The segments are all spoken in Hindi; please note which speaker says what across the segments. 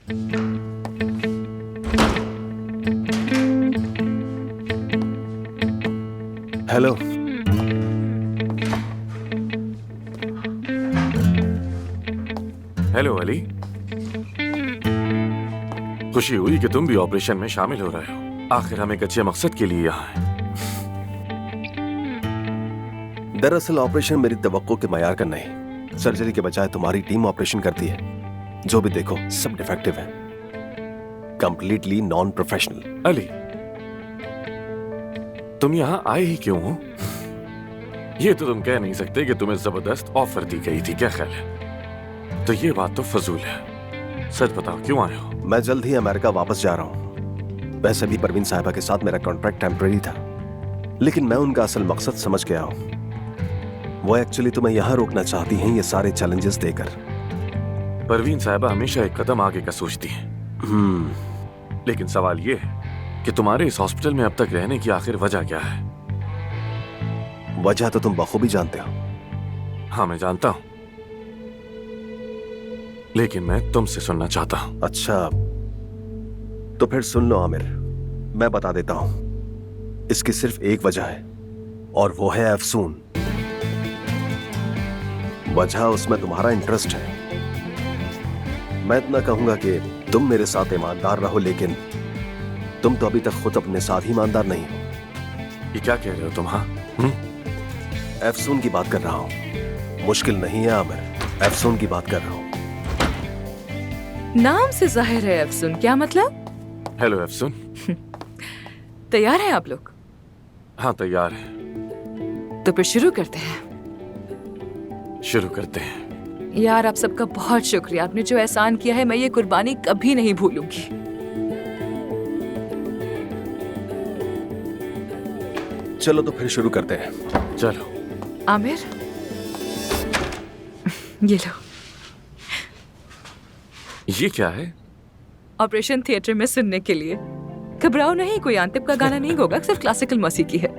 Speaker 1: हेलो।
Speaker 2: हेलो अली, खुशी हुई कि तुम भी ऑपरेशन में शामिल हो रहे हो। आखिर हम एक अच्छे मकसद के लिए यहाँ हैं।
Speaker 1: दरअसल ऑपरेशन मेरी तवक्को के मयार का नहीं। सर्जरी के बजाय तुम्हारी टीम ऑपरेशन करती है। जो भी देखो सब डिफेक्टिव है, कंप्लीटली नॉन प्रोफेशनल।
Speaker 2: अली, तुम यहाँ आए ही क्यों हो? ये तो तुम कह नहीं सकते कि तुम्हें जबरदस्त ऑफर दी गई थी, क्या ख्याल है? तो ये बात तो फजूल है। सच बताओ, क्यों आए हो?
Speaker 1: मैं जल्द ही अमेरिका वापस जा रहा हूँ। वैसे भी परवीन साहिबा के साथ मेरा कॉन्ट्रैक्ट टेम्परेरी था, लेकिन मैं उनका असल मकसद समझ गया हूँ। वो एक्चुअली तुम्हें यहाँ रोकना चाहती हैं, ये सारे चैलेंजेस देकर।
Speaker 2: परवीन साहिबा हमेशा एक कदम आगे का सोचती हैं। लेकिन सवाल ये है कि तुम्हारे इस हॉस्पिटल में अब तक रहने की आखिर वजह क्या है?
Speaker 1: वजह तो तुम बखूबी जानते हो।
Speaker 2: हाँ, मैं जानता हूं, लेकिन मैं तुमसे सुनना चाहता हूं।
Speaker 1: अच्छा, तो फिर सुन लो आमिर, मैं बता देता हूं। इसकी सिर्फ एक वजह है, और वो है अफसून। वजह उसमें तुम्हारा इंटरेस्ट है। मैं इतना कहूंगा कि तुम मेरे साथ ईमानदार रहो, लेकिन तुम तो अभी तक खुद अपने साथ ईमानदार नहीं हो।
Speaker 2: ये क्या कह रहे हो तुम? हाँ,
Speaker 1: अफसून की बात कर रहा हूं। मुश्किल नहीं है आमिर, अफसून की बात कर रहा हूं।
Speaker 3: नाम से जाहिर है अफसून, क्या मतलब?
Speaker 2: हेलो अफसून।
Speaker 3: तैयार हैं आप लोग?
Speaker 2: हाँ, तैयार है।
Speaker 3: तो फिर शुरू करते हैं।
Speaker 2: शुरू करते हैं।
Speaker 3: यार, आप सबका बहुत शुक्रिया। आपने जो एहसान किया है, मैं ये कुर्बानी कभी नहीं भूलूंगी।
Speaker 1: चलो तो फिर शुरू करते हैं।
Speaker 2: चलो।
Speaker 3: आमिर, ये लो।
Speaker 2: ये क्या है?
Speaker 3: ऑपरेशन थिएटर में सुनने के लिए। घबराओ नहीं, कोई आंतिब का गाना नहीं होगा, सिर्फ क्लासिकल मौसीकी है।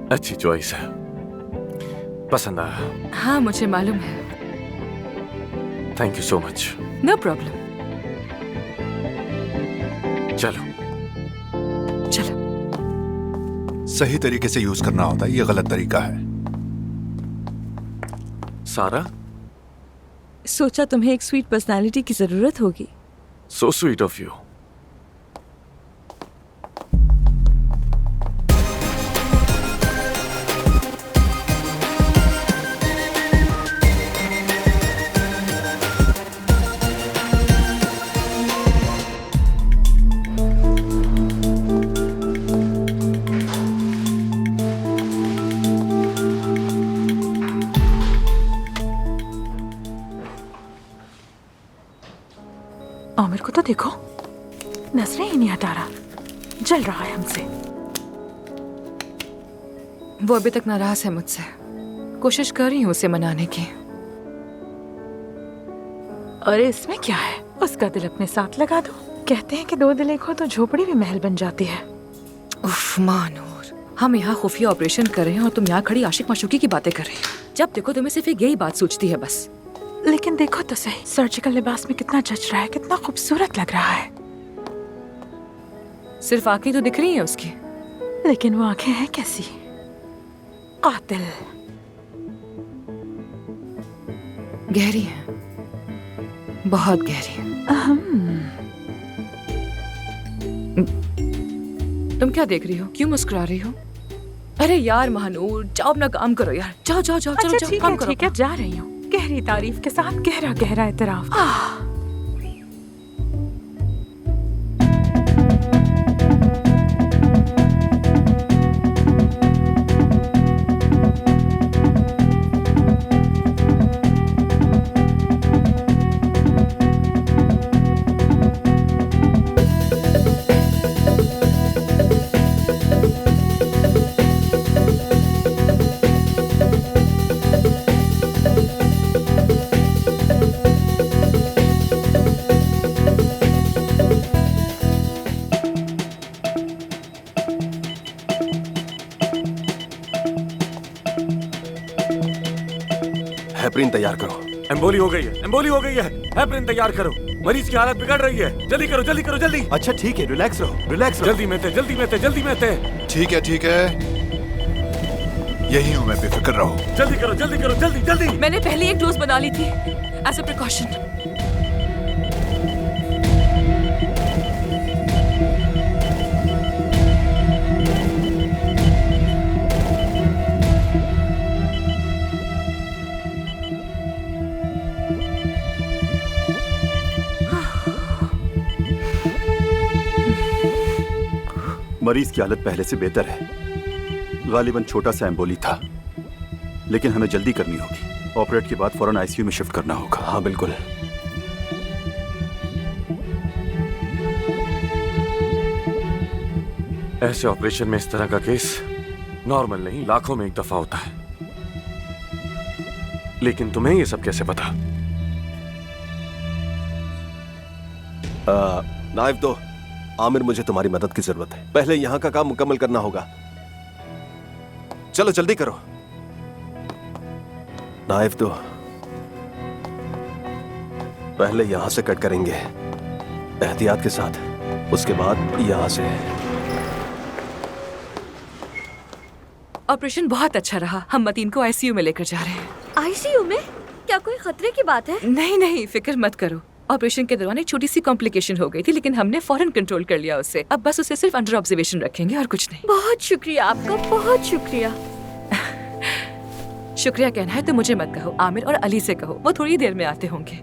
Speaker 2: अच्छी चॉइस है, पसंद आया।
Speaker 3: हाँ, मुझे मालूम है।
Speaker 2: Thank you so much.
Speaker 3: No problem.
Speaker 2: चलो।
Speaker 3: चलो।
Speaker 4: सही तरीके से यूज करना होता है, ये गलत तरीका है।
Speaker 2: सारा,
Speaker 5: सोचा तुम्हें एक स्वीट पर्सनालिटी की जरूरत होगी।
Speaker 2: So sweet of you.
Speaker 5: Aamir को तो देखो, नजरें ही नहीं हटा रहा, जल रहा है हमसे।
Speaker 3: वो अभी तक नाराज है मुझसे। कोशिश कर रही हूँ उसे मनाने की।
Speaker 5: अरे इसमें क्या है, उसका दिल अपने साथ लगा दो। कहते हैं कि दो दिल एक हो तो झोपड़ी भी महल बन जाती है।
Speaker 3: उफ मानूर, हम यहाँ खुफिया ऑपरेशन कर रहे हैं और तुम यहाँ खड़ी आशिक माशूकी की बातें कर रही हो। जब देखो तुम्हें सिर्फ एक यही बात सोचती है बस।
Speaker 5: लेकिन देखो तो सही, सर्जिकल लिबास में कितना जच रहा है, कितना खूबसूरत लग रहा है।
Speaker 3: सिर्फ आंखें तो दिख रही हैं उसकी,
Speaker 5: लेकिन वो आंखें हैं कैसी? कातिल।
Speaker 3: गहरी है, बहुत गहरी। तुम क्या देख रही हो? क्यों मुस्कुरा रही हो? अरे यार महानूर, जाओ अपना काम करो यार। जाओ जाओ जाओ, चलो जाओ, काम करो।
Speaker 5: ठीक है, जा रही हूँ। गहरी तारीफ के साथ गहरा गहरा एतराफ।
Speaker 1: हेपरिन तैयार करो।
Speaker 2: एम्बोली हो गई है, एम्बोली हो गई है। हेपरिन तैयार करो, मरीज की हालत बिगड़ रही है। जल्दी करो, जल्दी करो, जल्दी।
Speaker 4: अच्छा ठीक है, रिलैक्स रहो, रिलैक्स रहो।
Speaker 2: जल्दी में थे, जल्दी में थे, जल्दी में थे।
Speaker 4: ठीक है, ठीक है, यही हूँ मैं, बेफिक्र रहो।
Speaker 2: जल्दी करो, जल्दी करो, जल्दी जल्दी।
Speaker 3: मैंने पहले एक डोज बना ली थी एज अ प्रिकॉशन।
Speaker 6: मरीज की हालत पहले से बेहतर है। गालिबन छोटा सा एम्बोली था, लेकिन हमें जल्दी करनी होगी। ऑपरेट के बाद फौरन आईसीयू में शिफ्ट करना होगा।
Speaker 1: हाँ बिल्कुल।
Speaker 2: ऐसे ऑपरेशन में इस तरह का केस नॉर्मल नहीं, लाखों में एक दफा होता है। लेकिन तुम्हें ये सब कैसे पता?
Speaker 1: नाइफ दो। आमिर, मुझे तुम्हारी मदद की जरूरत है। पहले यहाँ का काम मुकम्मल करना होगा। चलो जल्दी करो। नाइफ दो। पहले यहां से कट करेंगे एहतियात के साथ, उसके बाद यहां से।
Speaker 3: ऑपरेशन बहुत अच्छा रहा। हम मतीन को आईसीयू में लेकर जा रहे हैं।
Speaker 7: आईसीयू में? क्या कोई खतरे की बात है?
Speaker 3: नहीं नहीं, फिक्र मत करो। ऑपरेशन के दौरान एक छोटी सी कॉम्प्लिकेशन हो गई थी, लेकिन हमने फौरन कंट्रोल कर लिया उसे। अब बस उसे सिर्फ अंडर ऑब्जर्वेशन रखेंगे और कुछ नहीं।
Speaker 7: बहुत शुक्रिया आपका, बहुत शुक्रिया।
Speaker 3: शुक्रिया कहना है तो मुझे मत कहो, आमिर और अली से कहो, वो थोड़ी देर में आते होंगे।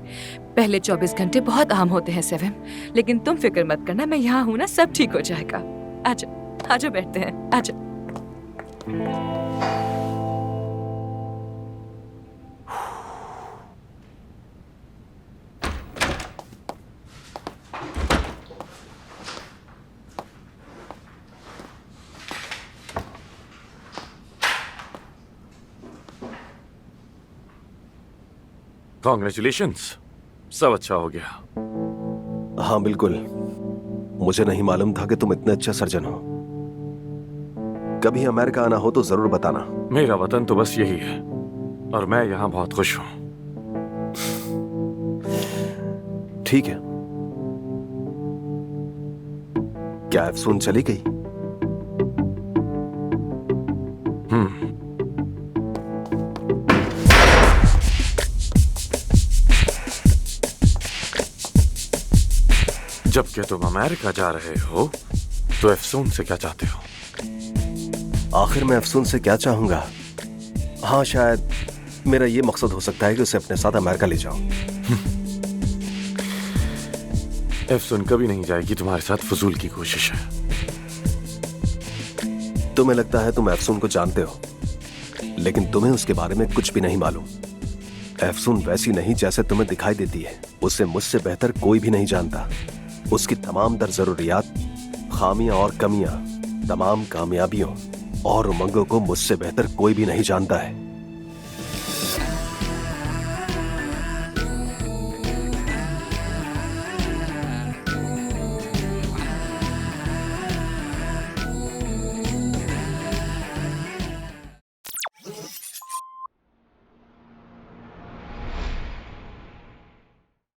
Speaker 3: पहले 24 घंटे बहुत अहम होते हैं सेवन, लेकिन तुम फिक्र मत करना, मैं यहाँ हूँ ना, सब ठीक हो जाएगा। आजा आजा, बैठते हैं, आजा।
Speaker 2: कॉन्ग्रेचुलेशंस, सब अच्छा हो गया।
Speaker 1: हाँ बिल्कुल। मुझे नहीं मालूम था कि तुम इतने अच्छे सर्जन हो। कभी अमेरिका आना हो तो जरूर बताना।
Speaker 2: मेरा वतन तो बस यही है और मैं यहाँ बहुत खुश हूँ।
Speaker 1: ठीक है। क्या अफसून चली गई?
Speaker 2: जबकि तुम अमेरिका जा रहे हो तो अफसून से क्या चाहते हो?
Speaker 1: आखिर मैं अफसून से क्या चाहूंगा? हाँ, शायद मेरा ये मकसद हो सकता है कि उसे अपने साथ अमेरिका ले जाऊं।
Speaker 2: अफसून कभी नहीं जाएगी, तुम्हारे साथ फजूल की कोशिश है।
Speaker 1: तुम्हें लगता है तुम अफसून को जानते हो, लेकिन तुम्हें उसके बारे में कुछ भी नहीं मालूम। अफसून वैसी नहीं जैसे तुम्हें दिखाई देती है। उसे मुझसे बेहतर कोई भी नहीं जानता। उसकी तमाम दर जरूरियात, खामियां और कमियां, तमाम कामयाबियों और उमंगों को मुझसे बेहतर कोई भी नहीं जानता है।